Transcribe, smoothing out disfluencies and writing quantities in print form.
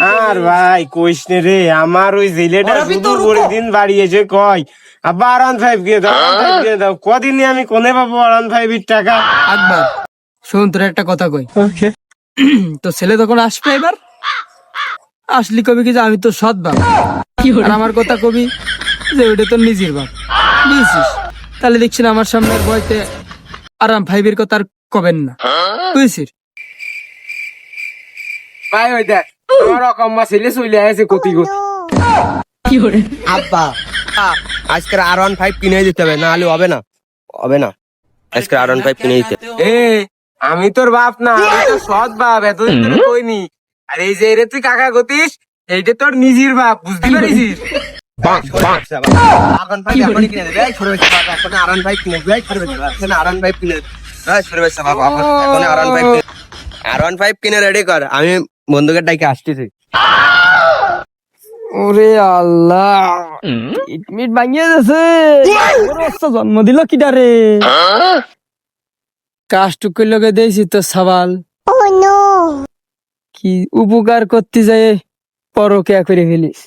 আর ভাই কইস নে রে, আমার ওই জেলেটা শুধু দিন বাড়িয়েছে কয় আব্বা R15 দিয়ে দাও, R15 দিয়ে দাও। কদিনই আমি কোনে পাবো R15 এর টাকা? আকবর শোন, তোর একটা কথা কই। তো ছেলে তখন আসবে, এবার আসলি কবি কি যে আমি তো সৎ বাপ, আর আমার কথা কবি যে ওটা তোর নিজের বাপ, বুঝছিস? তাহলে দেখছি না আমার সামনে বইতে R15 এর কথা আর কবেন না, বুঝছিস? ভাই ওই দেখ আমার অকম্মা ছেলে চলে আসে কতি গো। আব্বা আজকের R15 কিনে দিতে হবে, না হলে হবে না, হবে না। আজকের R15 কিনে দিতে এ আমি তোর বাপ না, আমি তোর সৎ বাপ, এতদিন তোর কইনি। আর এই যে রে তুই কাকা গতিস, এইটা তোর নিজের বাপ, বুঝতে পারিস? R15 এখনই কিনে দেবে, ছোট বাচ্চা বাবা, এখন R15 কিনে দেবে, ছোট বাচ্চা বাবা, এখন R15 কিনে দেবে, ছোট বাচ্চা বাবা, এখন R15 কিনে রেডি কর, আমি বন্ধুকে ডাইকে আসতেছি। ওরে আল্লাহ, মিট ভাঙিয়ে যাচ্ছে, জন্ম দিল কিটা রে? কাজটুকু লগে দিয়েছি তো সবাল, কি উপকার করতে যায় পরকে করে ফেলিস।